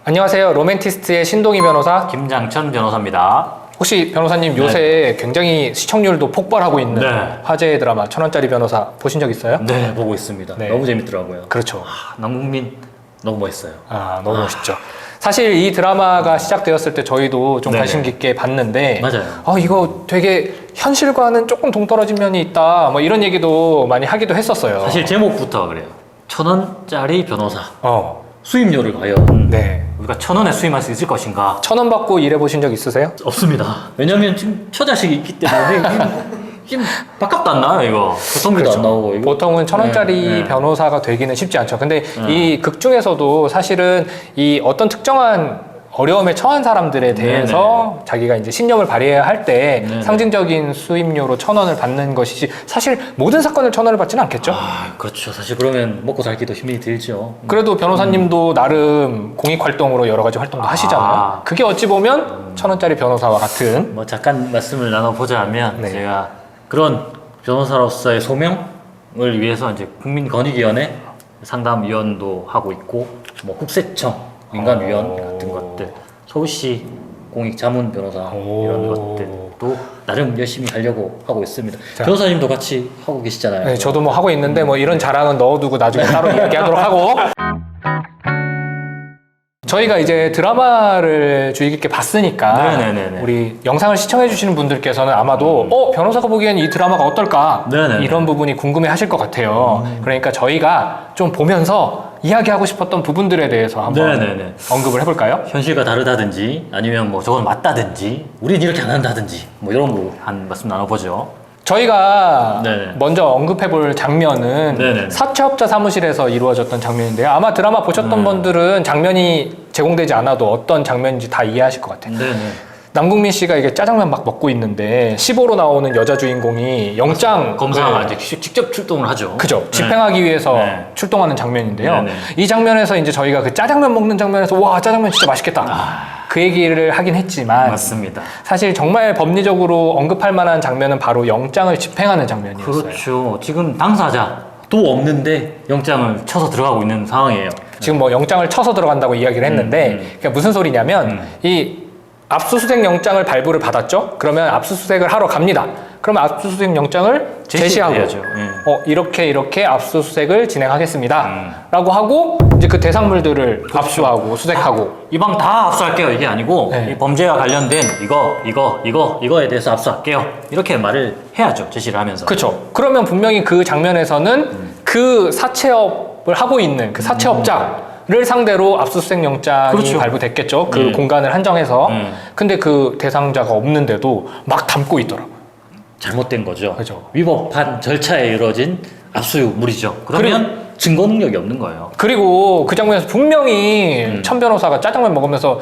안녕하세요. 로맨티스트의 신동희 변호사. 김장천 변호사입니다. 혹시 변호사님 요새 굉장히 시청률도 폭발하고 있는 네. 화제의 드라마 1000원짜리 변호사 보신 적 있어요? 네, 보고 있습니다. 네. 너무 재밌더라고요. 그렇죠. 남궁민 너무 멋있어요. 너무 멋있죠. 사실 이 드라마가 시작되었을 때 저희도 좀 네네. 관심 깊게 봤는데 맞아요. 이거 되게 현실과는 조금 동떨어진 면이 있다 뭐 이런 얘기도 많이 하기도 했었어요. 사실 제목부터 그래요. 1000원짜리 변호사. 수임료를 과연 네. 우리가 1000원에 수임할 수 있을 것인가? 1000원 받고 일해보신 적 있으세요? 없습니다. 왜냐면 지금 처자식이 있기 때문에 지금 밥값도 안 나와요, 이거. 교통비도 안 나오고. 이거. 보통은 1000원짜리 네. 변호사가 되기는 쉽지 않죠. 근데 이 극 중에서도 사실은 이 어떤 특정한 어려움에 처한 사람들에 대해서 자기가 이제 신념을 발휘해야 할 때 상징적인 수임료로 1000원을 받는 것이지 사실 모든 사건을 1000원을 받지는 않겠죠? 그렇죠. 사실 그러면 먹고 살기도 힘이 들죠. 그래도 변호사님도 나름 공익활동으로 여러 가지 활동도 하시잖아요. 그게 어찌 보면 1000원짜리 변호사와 같은 뭐 잠깐 말씀을 나눠보자면 네. 제가 그런 변호사로서의 소명을 위해서 이제 국민권익위원회 상담위원도 하고 있고 뭐 국세청 민간위원 같은 것들 서울시 공익자문 변호사 이런 것들도 나름 열심히 하려고 하고 있습니다. 변호사님도 같이 하고 계시잖아요. 네, 저도 뭐 하고 있는데 뭐 이런 자랑은 넣어두고 나중에 따로 이야기하도록 하고 저희가 이제 드라마를 주의 깊게 봤으니까 네네네네. 우리 영상을 시청해 주시는 분들께서는 아마도 변호사가 보기엔 이 드라마가 어떨까 네네네. 이런 부분이 궁금해 하실 것 같아요. 그러니까 저희가 좀 보면서 이야기하고 싶었던 부분들에 대해서 한번 네네네. 언급을 해볼까요? 현실과 다르다든지 아니면 뭐 저건 맞다든지 우린 이렇게 안 한다든지 뭐 이런 거 한 말씀 나눠보죠. 저희가 네네. 먼저 언급해볼 장면은 네네네. 사채업자 사무실에서 이루어졌던 장면인데요. 아마 드라마 보셨던 분들은 장면이 제공되지 않아도 어떤 장면인지 다 이해하실 것 같아요. 네네. 남궁민 씨가 이게 짜장면 막 먹고 있는데 15로 나오는 여자 주인공이 영장 검사가 이제 직접 출동을 하죠. 그죠. 집행하기 위해서 네. 출동하는 장면인데요. 네네. 이 장면에서 이제 저희가 그 짜장면 먹는 장면에서 와 짜장면 진짜 맛있겠다. 그 얘기를 하긴 했지만 맞습니다. 사실 정말 법리적으로 언급할 만한 장면은 바로 영장을 집행하는 장면이었어요. 그렇죠. 지금 당사자도 없는데 영장을 쳐서 들어가고 있는 상황이에요. 지금 뭐 영장을 쳐서 들어간다고 이야기를 했는데 그게 무슨 소리냐면 이 압수수색 영장을 발부를 받았죠. 그러면 압수수색을 하러 갑니다. 그러면 압수수색 영장을 제시하고 제시해야죠. 이렇게 압수수색을 진행하겠습니다. 라고 하고 이제 그 대상물들을 압수하고 수색하고 이 방 다 압수할게요. 이게 아니고 네. 이 범죄와 관련된 이거에 대해서 압수할게요. 이렇게 말을 해야죠. 제시를 하면서. 그렇죠. 그러면 분명히 그 장면에서는 그 사채업을 하고 있는 그 사채업자를 상대로 압수수색 영장이 그렇죠. 발부됐겠죠. 그 공간을 한정해서. 근데 그 대상자가 없는데도 막 담고 있더라고요. 잘못된 거죠. 그죠. 위법한 절차에 이루어진 압수물이죠. 그러면 증거 능력이 없는 거예요. 그리고 그 장면에서 분명히 천 변호사가 짜장면 먹으면서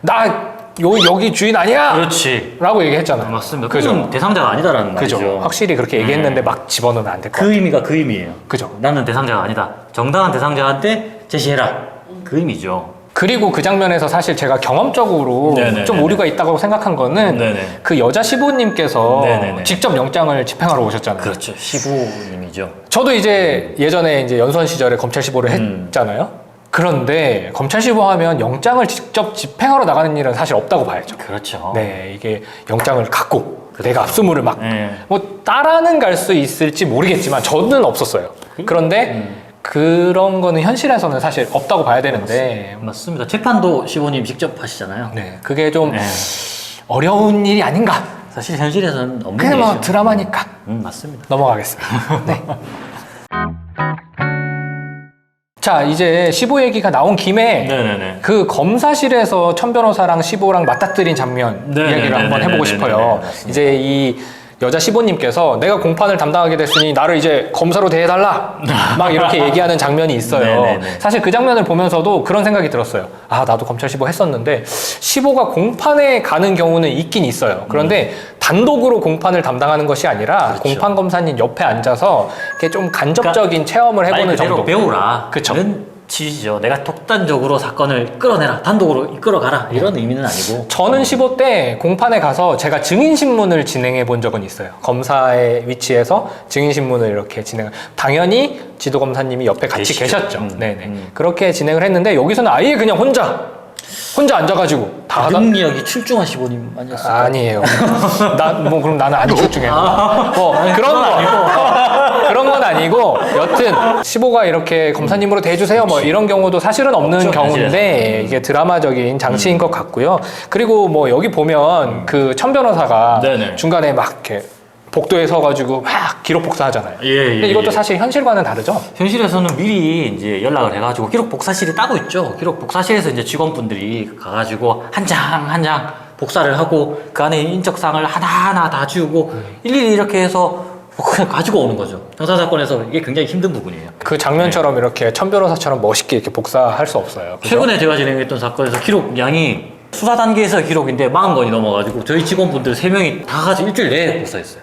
나 여기 주인 아니야! 그렇지. 라고 얘기했잖아요. 맞습니다. 그죠. 그건 대상자가 아니다라는 말이죠. 그죠. 확실히 그렇게 얘기했는데 막 집어넣으면 안 될 것 그 같아요. 의미가 그 의미예요. 그죠. 나는 대상자가 아니다. 정당한 대상자한테 제시해라. 그 의미죠. 그리고 그 장면에서 사실 제가 경험적으로 네네네네. 좀 오류가 있다고 생각한 거는 네네. 그 여자 시부님께서 네네네. 직접 영장을 집행하러 오셨잖아요. 그렇죠. 시부님이죠. 저도 이제 예전에 이제 연수원 시절에 검찰 시보를 했잖아요. 그런데 검찰 시보하면 영장을 직접 집행하러 나가는 일은 사실 없다고 봐야죠. 그렇죠. 네, 이게 영장을 갖고 내가 압수물을 막 네. 뭐 따라는 갈 수 있을지 모르겠지만 저는 없었어요. 그런데 그런 거는 현실에서는 사실 없다고 봐야 되는데 맞습니다. 재판도 시부님 직접 하시잖아요. 네, 그게 좀 네. 어려운 일이 아닌가. 사실 현실에서는 없는 그냥 뭐 일이죠. 드라마니까 맞습니다. 넘어가겠습니다. 네. 자, 이제 시보 얘기가 나온 김에 네네네. 그 검사실에서 천 변호사랑 시보랑 맞닥뜨린 장면 네네네네네네. 이야기를 한번 해보고 싶어요. 맞습니다. 이제 이 여자 시보님께서 내가 공판을 담당하게 됐으니 나를 이제 검사로 대해달라 막 이렇게 얘기하는 장면이 있어요. 네네네. 사실 그 장면을 보면서도 그런 생각이 들었어요. 아, 나도 검찰 시보 했었는데 시보가 공판에 가는 경우는 있긴 있어요. 그런데 단독으로 공판을 담당하는 것이 아니라 그렇죠. 공판 검사님 옆에 앉아서 이렇게 좀 간접적인 체험을 해보는 말 그대로 정도. 배우라. 그쵸. 취지죠. 내가 독단적으로 사건을 끌어내라. 단독으로 이끌어가라. 이런 의미는 아니고. 저는 15 때 공판에 가서 제가 증인신문을 진행해 본 적은 있어요. 검사의 위치에서 증인신문을 이렇게 당연히 지도검사님이 옆에 같이 계시죠. 계셨죠. 네네. 그렇게 진행을 했는데 여기서는 아예 그냥 혼자 혼자 앉아가지고 다 하다. 가등력이 출중한 시보님 아니었어요? 아니에요. 그럼 나는 안 출중해. 그런 거 아니고. 그런 건 아니고 여튼 15가 이렇게 검사님으로 대해주세요. 뭐 이런 경우도 사실은 없는 없죠, 경우인데 이게 드라마적인 장치인 것 같고요. 그리고 뭐 여기 보면 그 천 변호사가 네네. 중간에 막 이렇게 복도에 서가지고 막 기록 복사하잖아요. 근데 이것도 사실 현실과는 다르죠. 현실에서는 미리 이제 연락을 해가지고 기록 복사실이 따로 있죠. 기록 복사실에서 이제 직원분들이 가가지고 한 장 한 장 복사를 하고 그 안에 인적사항을 하나하나 다 지우고 일일이 이렇게 해서 그냥 가지고 오는 거죠. 형사사건에서 이게 굉장히 힘든 부분이에요. 그 장면처럼 이렇게 천 변호사처럼 멋있게 이렇게 복사할 수 없어요. 그죠? 최근에 제가 진행했던 사건에서 기록량이 수사 단계에서 기록인데 40건이 넘어가지고 저희 직원분들 3명이 다 같이 일주일 내에 복사했어요.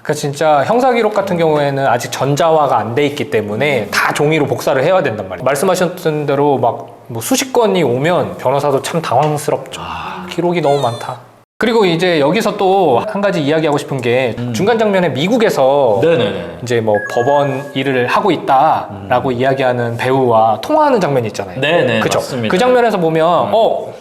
그 진짜 형사 기록 같은 경우에는 아직 전자화가 안 돼 있기 때문에 다 종이로 복사를 해야 된단 말이에요. 말씀하셨던 대로 막 뭐 수십 건이 오면 변호사도 참 당황스럽죠. 기록이 너무 많다. 그리고 이제 여기서 또 한 가지 이야기하고 싶은 게 중간 장면에 미국에서 네네네. 이제 뭐 법원 일을 하고 있다라고 이야기하는 배우와 통화하는 장면이 있잖아요. 네네, 그쵸? 맞습니다. 그 장면에서 보면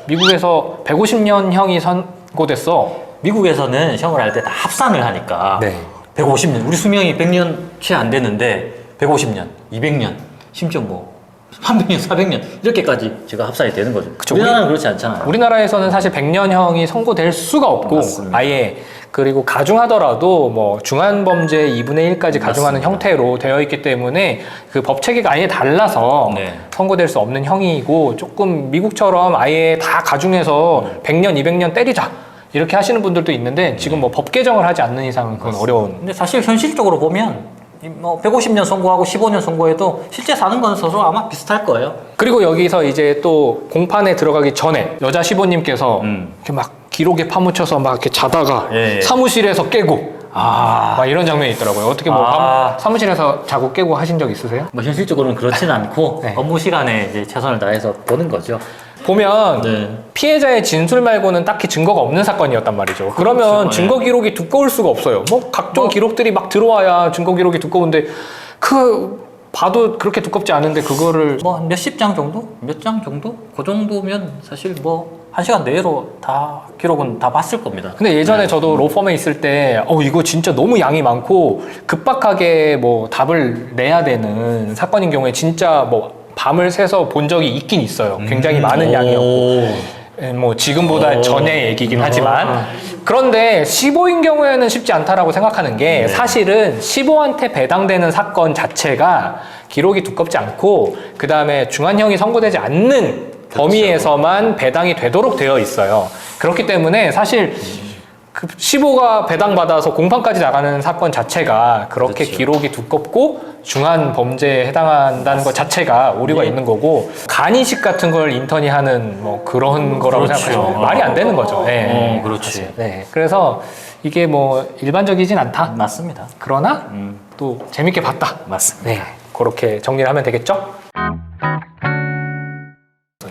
미국에서 150년형이 선고됐어. 미국에서는 시험을 할 때 다 합산을 하니까 네. 150년, 우리 수명이 100년 채 안 됐는데 150년, 200년, 심지어 뭐 300년, 400년 이렇게까지 제가 합산이 되는 거죠. 그쵸, 우리나라는 그렇지 않잖아요. 우리나라에서는 사실 100년형이 선고될 수가 없고 맞습니다. 아예 그리고 가중하더라도 뭐 중환범죄 2분의 1까지 가중하는 맞습니다. 형태로 되어 있기 때문에 그 법 체계가 아예 달라서 네. 선고될 수 없는 형이고 조금 미국처럼 아예 다 가중해서 100년, 200년 때리자 이렇게 하시는 분들도 있는데 지금 뭐 법 개정을 하지 않는 이상은 그건 어려운. 근데 사실 현실적으로 보면 뭐 150년 선고하고 15년 선고해도 실제 사는 건 서로 아마 비슷할 거예요. 그리고 여기서 이제 또 공판에 들어가기 전에 여자 시보님께서 이렇게 막 기록에 파묻혀서 막 이렇게 자다가 예, 예. 사무실에서 깨고 막 이런 장면이 있더라고요. 어떻게 뭐 사무실에서 자고 깨고 하신 적 있으세요? 뭐 현실적으로는 그렇지는 않고 네. 업무 시간에 이제 최선을 다해서 보는 거죠. 보면 네. 피해자의 진술 말고는 딱히 증거가 없는 사건이었단 말이죠. 그러면 네. 증거 기록이 두꺼울 수가 없어요. 뭐 각종 기록들이 막 들어와야 증거 기록이 두꺼운데 봐도 그렇게 두껍지 않은데 그거를 뭐 몇십 장 정도? 몇 장 정도? 그 정도면 사실 뭐 1시간 내로 다 기록은 다 봤을 겁니다. 근데 예전에 저도 로펌에 있을 때 이거 진짜 너무 양이 많고 급박하게 뭐 답을 내야 되는 사건인 경우에 진짜 뭐 밤을 새서 본 적이 있긴 있어요. 굉장히 많은 양이었고 뭐 지금보다 전의 얘기긴 하지만 그런데 15인 경우에는 쉽지 않다라고 생각하는 게 사실은 15한테 배당되는 사건 자체가 기록이 두껍지 않고 그 다음에 중한형이 선고되지 않는 범위에서만 배당이 되도록 되어 있어요. 그렇기 때문에 사실 그 15가 배당받아서 공판까지 나가는 사건 자체가 그렇게 그렇죠. 기록이 두껍고 중한 범죄에 해당한다는 것 자체가 오류가 있는 거고 간이식 같은 걸 인턴이 하는 뭐 그런 거라고 그렇죠. 생각하시면 말이 안 되는 거죠. 네. 그렇지. 네. 그래서 이게 뭐 일반적이진 않다. 맞습니다. 그러나 또 재밌게 봤다. 맞습니다. 네. 그렇게 정리를 하면 되겠죠?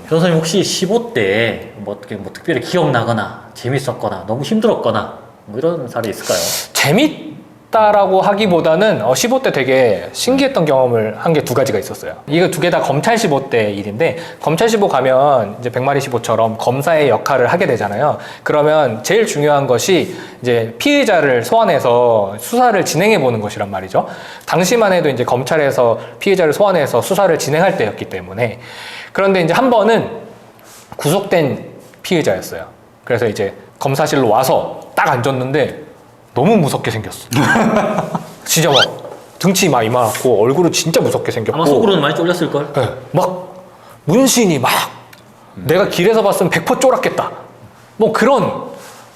변호사님 혹시 15대 뭐 어떻게 뭐 특별히 기억나거나 재밌었거나 너무 힘들었거나 뭐 이런 사례 있을까요? 재밌다라고 하기보다는 15대 되게 신기했던 경험을 한 게 두 가지가 있었어요. 이거 두 개 다 검찰 15대 일인데 검찰 15 가면 이제 100마리 15처럼 검사의 역할을 하게 되잖아요. 그러면 제일 중요한 것이 이제 피해자를 소환해서 수사를 진행해 보는 것이란 말이죠. 당시만 해도 이제 검찰에서 피해자를 소환해서 수사를 진행할 때였기 때문에 그런데 이제 한 번은 구속된 피해자였어요. 그래서 이제 검사실로 와서 딱 앉았는데 너무 무섭게 생겼어. 진짜 막 등치 막 이만하고 얼굴은 진짜 무섭게 생겼고 아마 속으로는 많이 쫄렸을걸? 네, 막 문신이 막 내가 길에서 봤으면 100% 쫄았겠다. 뭐 그런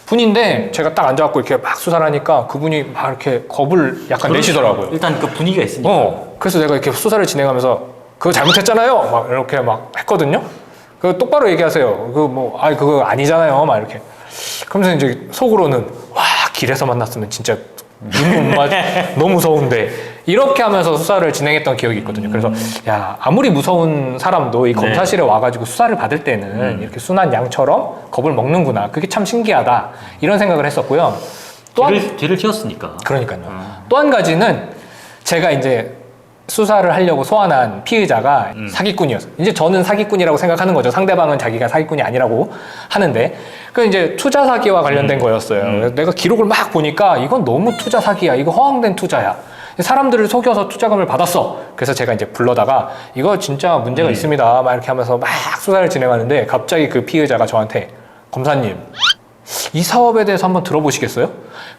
분인데 제가 딱 앉아갖고 이렇게 막 수사를 하니까 그분이 막 이렇게 겁을 약간 내시더라고요. 일단 그 분위기가 있으니까. 그래서 내가 이렇게 수사를 진행하면서 그거 잘못했잖아요. 막 이렇게 막 했거든요. 그 똑바로 얘기하세요. 그거 아니잖아요. 막 이렇게. 그러면서 이제 속으로는 와 길에서 만났으면 진짜 너무 무서운데 이렇게 하면서 수사를 진행했던 기억이 있거든요. 그래서 야 아무리 무서운 사람도 이 검사실에 와가지고 수사를 받을 때는 이렇게 순한 양처럼 겁을 먹는구나. 그게 참 신기하다. 이런 생각을 했었고요. 죄를 지었으니까. 그러니까요. 또 한 가지는 제가 이제 수사를 하려고 소환한 피의자가 사기꾼이었어요. 이제 저는 사기꾼이라고 생각하는 거죠. 상대방은 자기가 사기꾼이 아니라고 하는데, 그 이제 투자 사기와 관련된 거였어요. 그래서 내가 기록을 막 보니까 이건 너무 투자 사기야. 이거 허황된 투자야. 사람들을 속여서 투자금을 받았어. 그래서 제가 이제 불러다가 이거 진짜 문제가 있습니다. 막 이렇게 하면서 막 수사를 진행하는데 갑자기 그 피의자가 저한테 검사님, 이 사업에 대해서 한번 들어보시겠어요?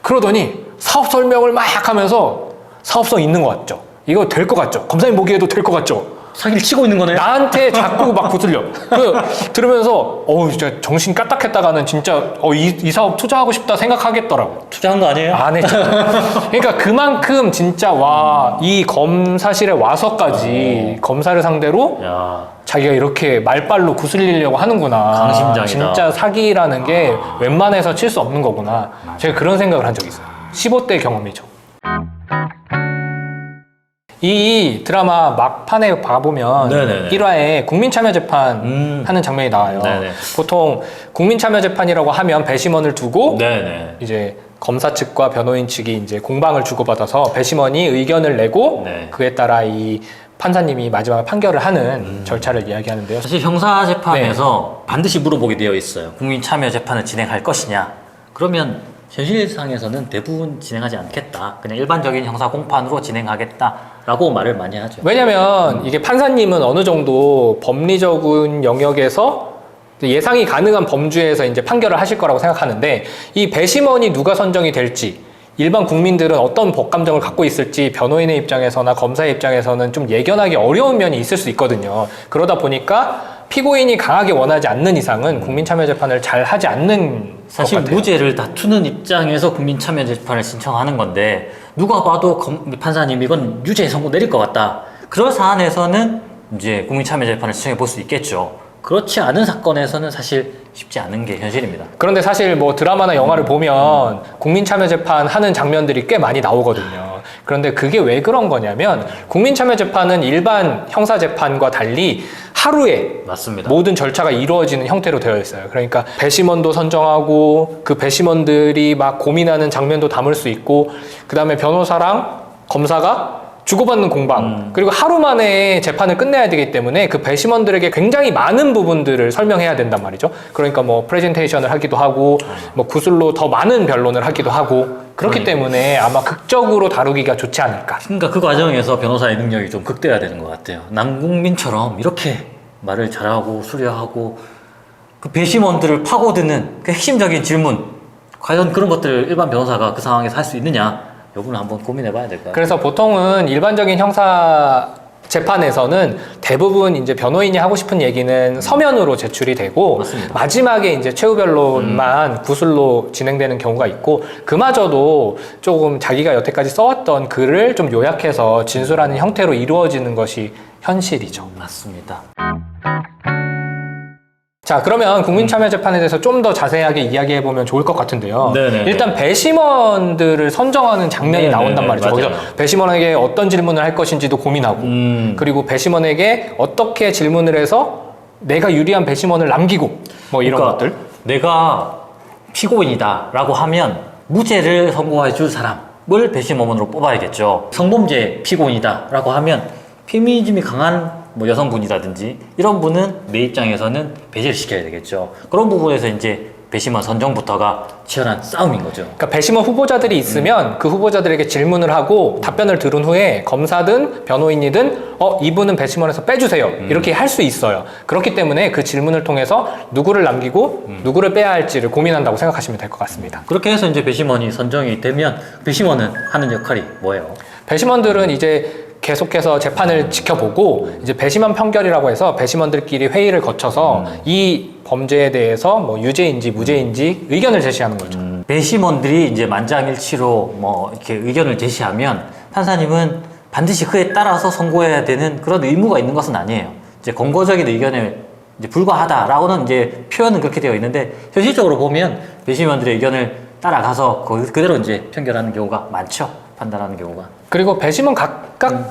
그러더니 사업 설명을 막 하면서 사업성 있는 것 같죠? 이거 될 것 같죠? 검사님 보기에도 될 것 같죠? 사기를 치고 있는 거네요. 나한테 자꾸 막 구슬려. 들으면서 진짜 정신 까딱했다가는 진짜 이 사업 투자하고 싶다 생각하겠더라고. 투자한 거 아니에요? 안 했죠. 그러니까 그만큼 진짜 이 검사실에 와서까지 검사를 상대로 야, 자기가 이렇게 말빨로 구슬리려고 하는구나. 강심장이다. 진짜 사기라는 게 웬만해서 칠 수 없는 거구나. 제가 그런 생각을 한 적이 있어요. 15대 경험이죠. 이 드라마 막판에 봐보면 네네네. 1화에 국민참여재판 하는 장면이 나와요. 네네. 보통 국민참여재판이라고 하면 배심원을 두고 네네. 이제 검사 측과 변호인 측이 이제 공방을 주고받아서 배심원이 의견을 내고 네. 그에 따라 이 판사님이 마지막에 판결을 하는 절차를 이야기하는데요. 사실 형사재판에서 반드시 물어보게 되어 있어요. 국민참여재판을 진행할 것이냐. 그러면 현실상에서는 대부분 진행하지 않겠다. 그냥 일반적인 형사공판으로 진행하겠다라고 말을 많이 하죠. 왜냐면 이게 판사님은 어느 정도 법리적인 영역에서 예상이 가능한 범주에서 이제 판결을 하실 거라고 생각하는데, 이 배심원이 누가 선정이 될지, 일반 국민들은 어떤 법감정을 갖고 있을지 변호인의 입장에서나 검사의 입장에서는 좀 예견하기 어려운 면이 있을 수 있거든요. 그러다 보니까 피고인이 강하게 원하지 않는 이상은 국민참여재판을 잘 하지 않는 사실 것 같아요. 무죄를 다투는 입장에서 국민참여재판을 신청하는 건데, 누가 봐도 판사님 이건 유죄 선고 내릴 것 같다. 그런 사안에서는 이제 국민참여재판을 신청해 볼 수 있겠죠. 그렇지 않은 사건에서는 사실 쉽지 않은 게 현실입니다. 그런데 사실 뭐 드라마나 영화를 보면 국민참여재판 하는 장면들이 꽤 많이 나오거든요. 그런데 그게 왜 그런 거냐면, 국민참여재판은 일반 형사재판과 달리 하루에 맞습니다. 모든 절차가 이루어지는 형태로 되어 있어요. 그러니까 배심원도 선정하고 그 배심원들이 막 고민하는 장면도 담을 수 있고, 그 다음에 변호사랑 검사가 주고받는 공방, 그리고 하루 만에 재판을 끝내야 되기 때문에 그 배심원들에게 굉장히 많은 부분들을 설명해야 된단 말이죠. 그러니까 뭐 프레젠테이션을 하기도 하고, 뭐 구술로 더 많은 변론을 하기도 하고, 그렇기 때문에 아마 극적으로 다루기가 좋지 않을까. 그러니까 그 과정에서 변호사의 능력이 좀 극대화되는 것 같아요. 남국민처럼 이렇게 말을 잘하고 수려하고 그 배심원들을 파고드는 그 핵심적인 질문, 과연 그런 것들을 일반 변호사가 그 상황에서 할 수 있느냐, 여부는 한번 고민해봐야 될 것 같아요. 그래서 보통은 일반적인 형사 재판에서는 대부분 이제 변호인이 하고 싶은 얘기는 서면으로 제출이 되고, 맞습니다. 마지막에 이제 최후 변론만 구술로 진행되는 경우가 있고, 그마저도 조금 자기가 여태까지 써왔던 글을 좀 요약해서 진술하는 형태로 이루어지는 것이 현실이죠. 맞습니다. 자, 그러면 국민참여재판에 대해서 좀 더 자세하게 이야기해보면 좋을 것 같은데요. 네네네. 일단 배심원들을 선정하는 장면이 네네네. 나온단 말이죠. 맞아요. 거기서 배심원에게 어떤 질문을 할 것인지도 고민하고, 그리고 배심원에게 어떻게 질문을 해서 내가 유리한 배심원을 남기고, 뭐 이런 그러니까 것들. 내가 피고인이다라고 하면 무죄를 선고해 줄 사람을 배심원으로 뽑아야겠죠. 성범죄 피고인이다라고 하면 페미니즘이 강한 뭐 여성분이라든지 이런 분은 내 입장에서는 배제를 시켜야 되겠죠. 그런 부분에서 이제 배심원 선정부터가 치열한 싸움인 거죠. 그러니까 배심원 후보자들이 있으면 그 후보자들에게 질문을 하고 답변을 들은 후에 검사든 변호인이든 이분은 배심원에서 빼주세요, 이렇게 할 수 있어요. 그렇기 때문에 그 질문을 통해서 누구를 남기고 누구를 빼야 할지를 고민한다고 생각하시면 될 것 같습니다. 그렇게 해서 이제 배심원이 선정이 되면 배심원은 하는 역할이 뭐예요? 배심원들은 이제 계속해서 재판을 지켜보고, 이제 배심원 판결이라고 해서 배심원들끼리 회의를 거쳐서 이 범죄에 대해서 뭐 유죄인지 무죄인지 의견을 제시하는 거죠. 배심원들이 이제 만장일치로 뭐 이렇게 의견을 제시하면 판사님은 반드시 그에 따라서 선고해야 되는 그런 의무가 있는 것은 아니에요. 이제 권고적인 의견에 이제 불과하다라고는 이제 표현은 그렇게 되어 있는데, 현실적으로 보면 배심원들의 의견을 따라가서 그대로 이제 판결하는 경우가 많죠. 판단하는 경우가. 그리고 배심원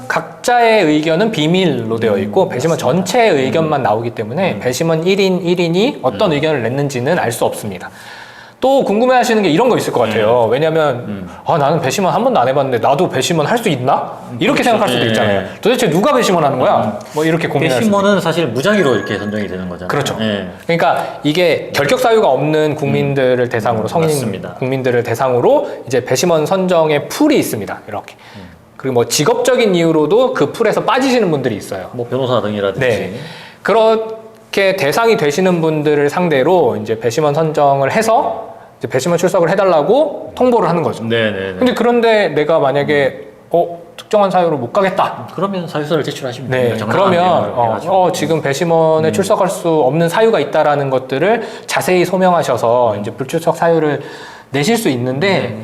각자의 의견은 비밀로 되어 있고, 배심원 전체의 의견만 나오기 때문에 배심원 1인 1인이 어떤 의견을 냈는지는 알 수 없습니다. 또 궁금해하시는 게 이런 거 있을 것 같아요. 왜냐하면 나는 배심원 한 번도 안 해봤는데 나도 배심원 할 수 있나? 이렇게 생각할 수도 있잖아요. 도대체 누가 배심원 하는 거야? 뭐 이렇게 고민할 수도 배심원은 사실 무작위로 이렇게 선정이 되는 거잖아요. 그렇죠. 예. 그러니까 이게 결격 사유가 없는 국민들을 대상으로 성인 맞습니다. 국민들을 대상으로 이제 배심원 선정의 풀이 있습니다. 이렇게. 그리고 뭐 직업적인 이유로도 그 풀에서 빠지시는 분들이 있어요. 뭐 변호사 등이라든지. 네. 그렇게 대상이 되시는 분들을 상대로 이제 배심원 선정을 해서 이제 배심원 출석을 해달라고 통보를 하는 거죠. 네네네. 근데 그런데 내가 만약에 특정한 사유로 못 가겠다. 그러면 사유서를 제출하시면 네, 됩니다. 정당한 내용을 그러면 해가지고. 지금 배심원에 출석할 수 없는 사유가 있다라는 것들을 자세히 소명하셔서 이제 불출석 사유를 내실 수 있는데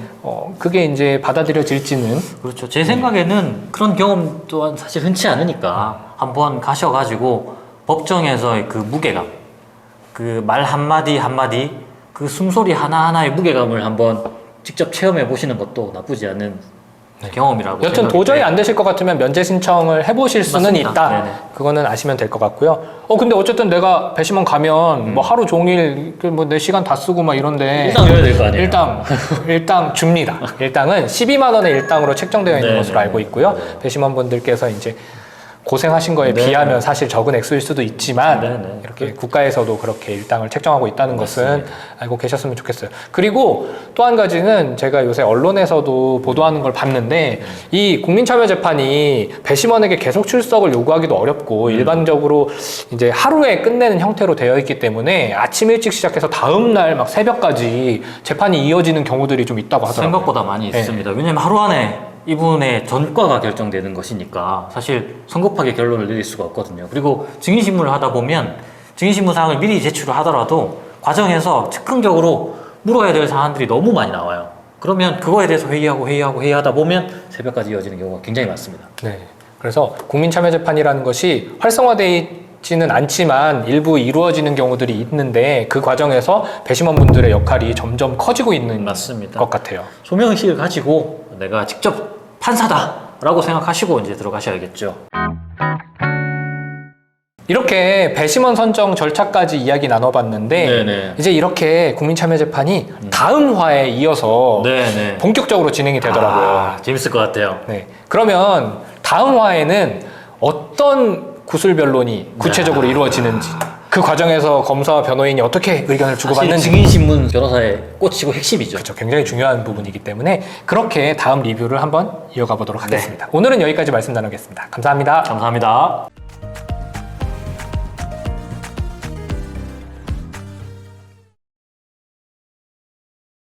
그게 이제 받아들여질지는 그렇죠. 제 생각에는 그런 경험 또한 사실 흔치 않으니까 한번 가셔가지고 법정에서의 그 무게감, 그 말 한마디 한마디, 그 숨소리 하나하나의 무게감을 한번 직접 체험해 보시는 것도 나쁘지 않은 경험이라고. 여튼 생각이 도저히 돼요. 안 되실 것 같으면 면제 신청을 해보실 수는 맞습니다. 있다. 네네. 그거는 아시면 될 것 같고요. 근데 어쨌든 내가 배심원 가면 뭐 하루 종일 뭐 내 시간 다 쓰고 막 이런데 일당 줘야 될 거 아니에요. 일당 줍니다. 일당은 12만 원의 일당으로 책정되어 있는 네네. 것으로 알고 있고요. 배심원 분들께서 이제 고생하신 거에 네네. 비하면 사실 적은 액수일 수도 있지만 네네. 이렇게 국가에서도 그렇게 일당을 책정하고 있다는 것은 맞습니다. 알고 계셨으면 좋겠어요. 그리고 또 한 가지는 제가 요새 언론에서도 보도하는 걸 봤는데 이 국민참여재판이 배심원에게 계속 출석을 요구하기도 어렵고 일반적으로 이제 하루에 끝내는 형태로 되어 있기 때문에 아침 일찍 시작해서 다음 날 막 새벽까지 재판이 이어지는 경우들이 좀 있다고 하더라고요. 생각보다 많이 네. 있습니다. 왜냐면 하루 안에 이분의 전과가 결정되는 것이니까 사실 성급하게 결론을 내릴 수가 없거든요. 그리고 증인신문을 하다 보면 증인신문 사항을 미리 제출을 하더라도 과정에서 즉흥적으로 물어야 될 사안들이 너무 많이 나와요. 그러면 그거에 대해서 회의하다 보면 새벽까지 이어지는 경우가 굉장히 많습니다. 네. 그래서 국민참여재판이라는 것이 활성화되어 있지는 않지만 일부 이루어지는 경우들이 있는데 그 과정에서 배심원 분들의 역할이 점점 커지고 있는 맞습니다. 것 같아요. 소명의식을 가지고 내가 직접 판사다라고 생각하시고 이제 들어가셔야겠죠. 이렇게 배심원 선정 절차까지 이야기 나눠봤는데 네네. 이제 이렇게 국민참여재판이 다음 화에 이어서 네네. 본격적으로 진행이 되더라고요. 재밌을 것 같아요. 네. 그러면 다음 화에는 어떤 구술 변론이 구체적으로 이루어지는지 그 과정에서 검사와 변호인이 어떻게 의견을 사실 주고받는지 증인신문 변호사의 꽂히고 핵심이죠. 그렇죠. 굉장히 중요한 부분이기 때문에 그렇게 다음 리뷰를 한번 이어가 보도록 하겠습니다. 오늘은 여기까지 말씀 나누겠습니다. 감사합니다. 감사합니다.